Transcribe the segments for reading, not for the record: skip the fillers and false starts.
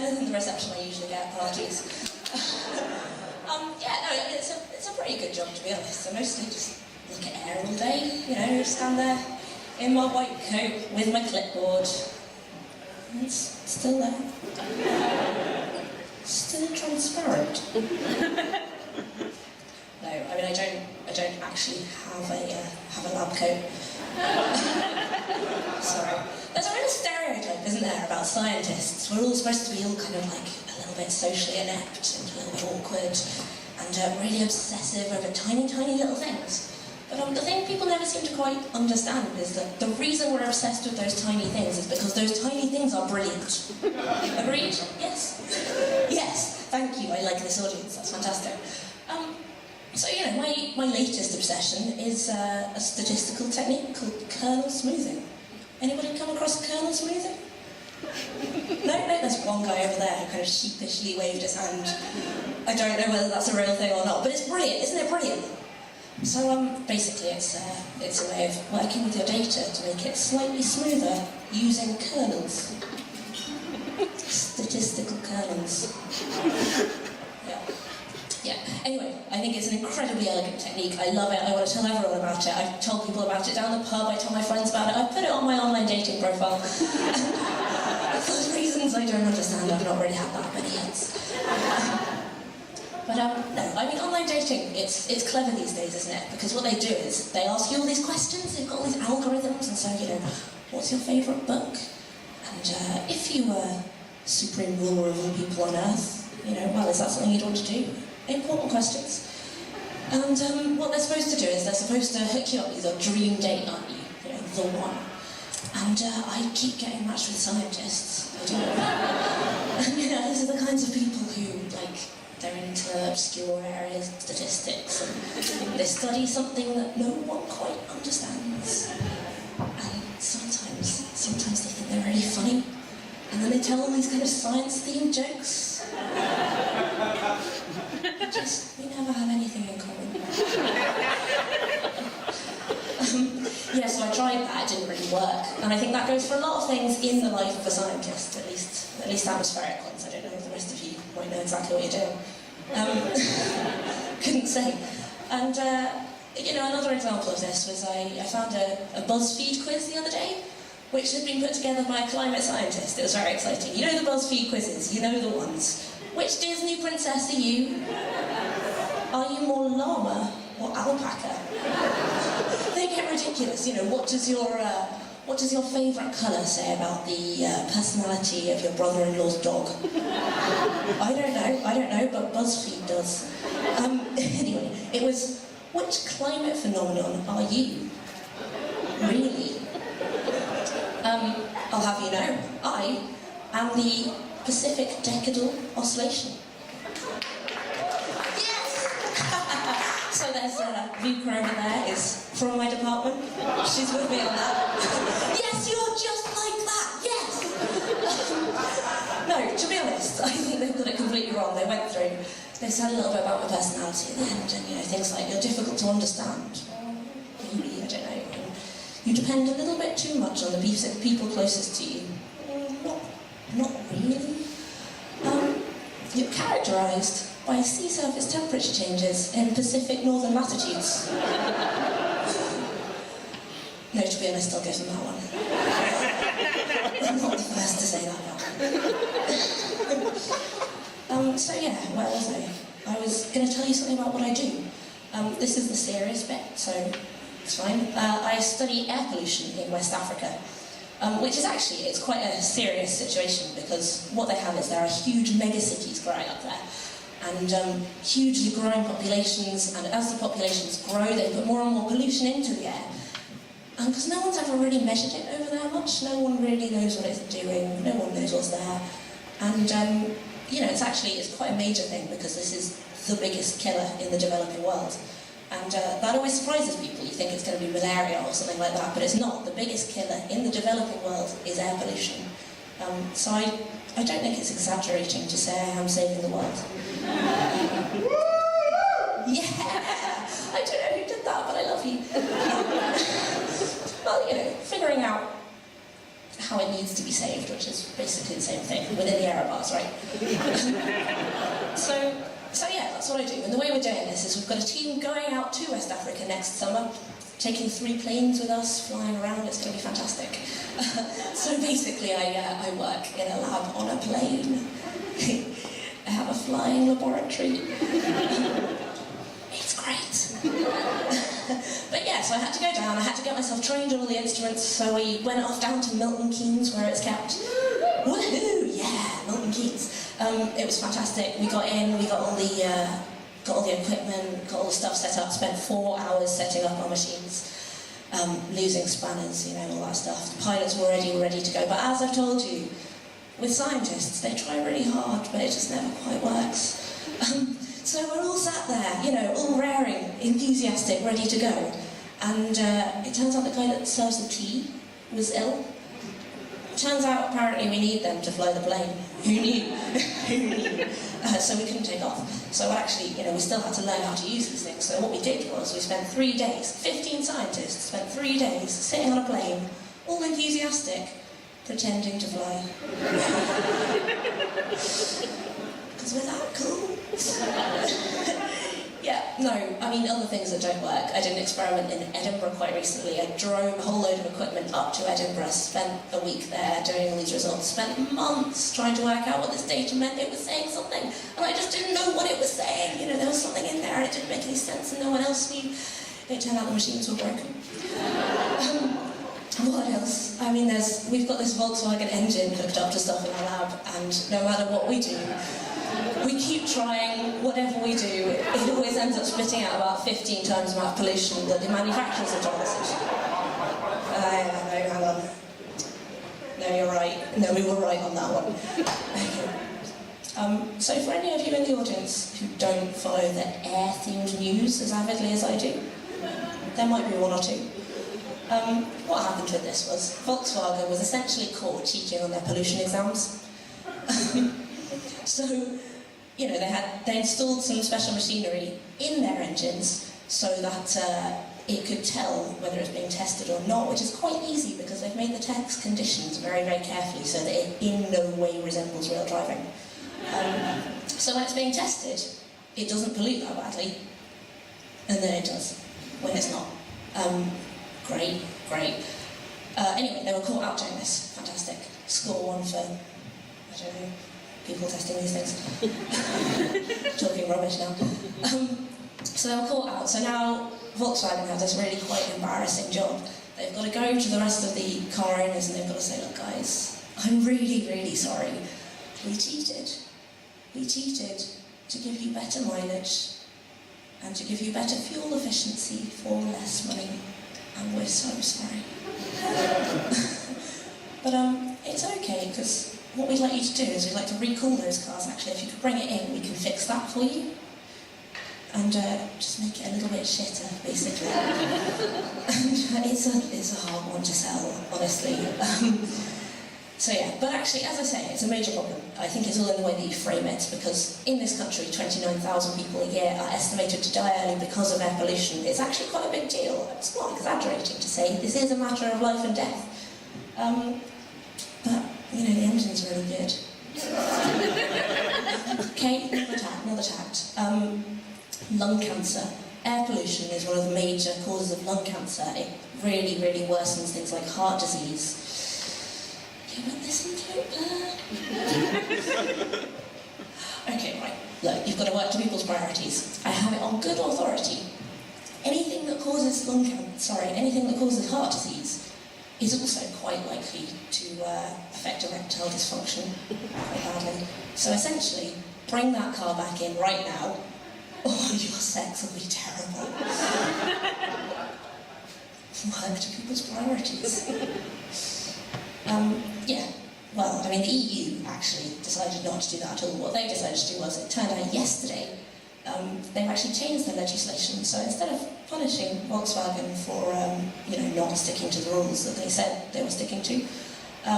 better than the reception I usually get at parties. Yeah, no, it's a pretty good job, to be honest. I mostly just look at air all day, you know, stand there in my white coat with my clipboard. And it's still there. Still transparent. No, I mean, I don't actually have a lab coat. Sorry. There's a real stereotype, isn't there, about scientists? We're all supposed to be all kind of like a little bit socially inept and a little bit awkward and really obsessive over tiny, tiny little things. But the thing people never seem to quite understand is that the reason we're obsessed with those tiny things is because those tiny things are brilliant. Agreed? Yes? Yes, thank you, I like this audience, that's fantastic. So, you know, my latest obsession is a statistical technique called kernel smoothing. Anybody come across kernel smoothing? No, there's one guy over there who kind of sheepishly waved his hand. I don't know whether that's a real thing or not, but it's brilliant, isn't it brilliant? So, basically it's a way of working with your data to make it slightly smoother using kernels. Statistical kernels. Yeah. Anyway, I think it's an incredibly elegant technique. I love it. I want to tell everyone about it. I've told people about it down the pub. I tell my friends about it. I put it on my online dating profile. For reasons I don't understand, I've not really had that many hits. But no, I mean, online dating, it's clever these days, isn't it? Because what they do is they ask you all these questions. They've got all these algorithms, and so, you know, what's your favourite book? And if you were supreme ruler of all people on Earth, you know, well, is that something you'd want to do? Important questions. And what they're supposed to do is they're supposed to hook you up with your dream date, aren't you? You know, the one. And I keep getting matched with scientists. I do. And you know, these are the kinds of people who, like, they're into obscure areas of statistics, and they study something that no one quite understands. And sometimes they think they're really funny, and then they tell all these kind of science-themed jokes. We never have anything in common. Yeah, so I tried that, it didn't really work. And I think that goes for a lot of things in the life of a scientist, at least atmospheric ones. I don't know if the rest of you might know exactly what you're doing. Couldn't say. And, you know, another example of this was I found a BuzzFeed quiz the other day, which had been put together by a climate scientist. It was very exciting. You know the BuzzFeed quizzes, you know the ones. Which Disney princess are you? Are you more llama or alpaca? They get ridiculous. You know, what does your favourite colour say about the personality of your brother-in-law's dog? I don't know, but BuzzFeed does. Anyway, it was, which climate phenomenon are you? Really? I'll have you know, I am the Pacific Decadal Oscillation. Yes! So there's Vuka over there, is from my department. She's with me on that. Yes, you're just like that, yes! No, to be honest, I think they've got it completely wrong. They said a little bit about my personality at the end, and you know, things like, you're difficult to understand. Maybe, I don't know. You depend a little bit too much on the people closest to you. Not really. You're characterised by sea surface temperature changes in Pacific northern latitudes. No, to be honest, I'll give them that one. I'm not the first to say that. So yeah, where was I? I was going to tell you something about what I do. This is the serious bit, so it's fine. I study air pollution in West Africa. Which is actually, it's quite a serious situation, because what they have is there are huge megacities growing up there, and hugely growing populations, and as the populations grow, they put more and more pollution into the air. Because no one's ever really measured it over there much, no one really knows what it's doing, no one knows what's there. And, you know, it's quite a major thing, because this is the biggest killer in the developing world. And that always surprises people. You think it's going to be malaria or something like that, but it's not. The biggest killer in the developing world is air pollution. So I don't think it's exaggerating to say I am saving the world. Yeah! I don't know who did that, but I love you. Well, you know, figuring out how it needs to be saved, which is basically the same thing, within the error bars, right? So yeah, that's what I do. And the way we're doing this is we've got a team going out to West Africa next summer, taking 3 planes with us, flying around. It's going to be fantastic. So basically, I work in a lab on a plane. I have a flying laboratory. It's great. But yeah, so I had to go down. I had to get myself trained on all the instruments. So we went off down to Milton Keynes, where it's kept. Woohoo! Yeah, Milton Keynes. It was fantastic. We got in. We got all the equipment, got all the stuff set up. Spent 4 hours setting up our machines. Losing spanners, you know, all that stuff. The pilots were ready to go. But as I've told you, with scientists, they try really hard, but it just never quite works. So we're all sat there, you know, all raring, enthusiastic, ready to go. And it turns out the guy that serves the tea was ill. Turns out, apparently, we need them to fly the plane. Who knew? Who knew? So we couldn't take off. So actually, you know, we still had to learn how to use these things. So what we did was we spent 3 days, 15 scientists spent 3 days sitting on a plane, all enthusiastic, pretending to fly. Because we're that cool. Yeah, no, I mean, other things that don't work. I did an experiment in Edinburgh quite recently. I drove a whole load of equipment up to Edinburgh, spent a week there doing all these results, spent months trying to work out what this data meant. It was saying something, and I just didn't know what it was saying. You know, there was something in there and it didn't make any sense and no one else knew. It turned out the machines were broken. What else? I mean, we've got this Volkswagen engine hooked up to stuff in our lab, and no matter what we do, we keep trying, whatever we do, it always ends up spitting out about 15 times the amount of pollution that the manufacturers have told us. No, hang on. No, you're right. No, we were right on that one. So for any of you in the audience who don't follow the air-themed news as avidly as I do, there might be 1 or 2. What happened with this was Volkswagen was essentially caught cheating on their pollution exams. So, you know, they installed some special machinery in their engines so that it could tell whether it's being tested or not, which is quite easy because they've made the test conditions very, very carefully so that it in no way resembles real driving. So when it's being tested, it doesn't pollute that badly, and then it does when it's not. Great. Anyway, they were caught out doing this. Fantastic. Score 1 for, I don't know, people testing these things. Talking rubbish now. So they were caught out. So now Volkswagen have this really quite embarrassing job. They've got to go to the rest of the car owners and they've got to say, look guys, I'm really, really sorry. We cheated. We cheated to give you better mileage and to give you better fuel efficiency for less money. And we're so sorry. But it's okay, because what we'd like you to do is we'd like to recall those cars, actually. If you could bring it in, we can fix that for you. And just make it a little bit shitter, basically. And it's a hard one to sell, honestly. So yeah, but actually, as I say, it's a major problem. I think it's all in the way that you frame it, because in this country, 29,000 people a year are estimated to die early because of air pollution. It's actually quite a big deal. It's not exaggerating to say this is a matter of life and death. But, you know, the engine's really good. Okay, another tact. Lung cancer. Air pollution is one of the major causes of lung cancer. It really, really worsens things like heart disease. You won't listen to it, Okay, right. Look, you've got to work to people's priorities. I have it on good authority. Anything that causes anything that causes heart disease is also quite likely to affect erectile dysfunction quite badly. So essentially, bring that car back in right now, or your sex will be terrible. Work to people's priorities. Yeah, well, I mean, the EU actually decided not to do that at all. What they decided to do was, it turned out yesterday, they've actually changed their legislation. So instead of punishing Volkswagen for, not sticking to the rules that they said they were sticking to,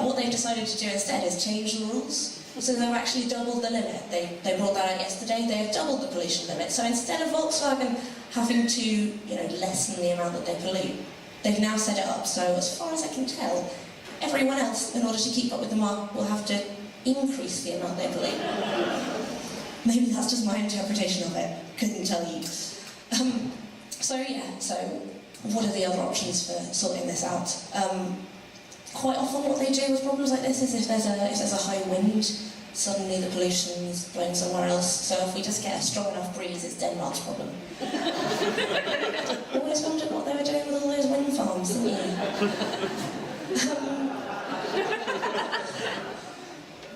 what they've decided to do instead is change the rules. So they've actually doubled the limit. They brought that out yesterday. They've doubled the pollution limit. So instead of Volkswagen having to, lessen the amount that they pollute, they've now set it up. So as far as I can tell, everyone else, in order to keep up with the market, will have to increase the amount they pollute. Maybe that's just my interpretation of it. Couldn't tell you. So what are the other options for sorting this out? Quite often what they do with problems like this is if there's a high wind, suddenly the pollution's blown somewhere else. So if we just get a strong enough breeze, it's Denmark's problem. Always wondered what they were doing with all those wind farms, didn't you?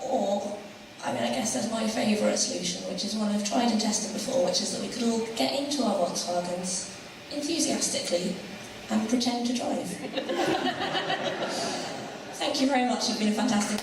Or, I guess there's my favourite solution, which is one I've tried and tested before, which is that we could all get into our Volkswagens enthusiastically and pretend to drive. Thank you very much, you've been a fantastic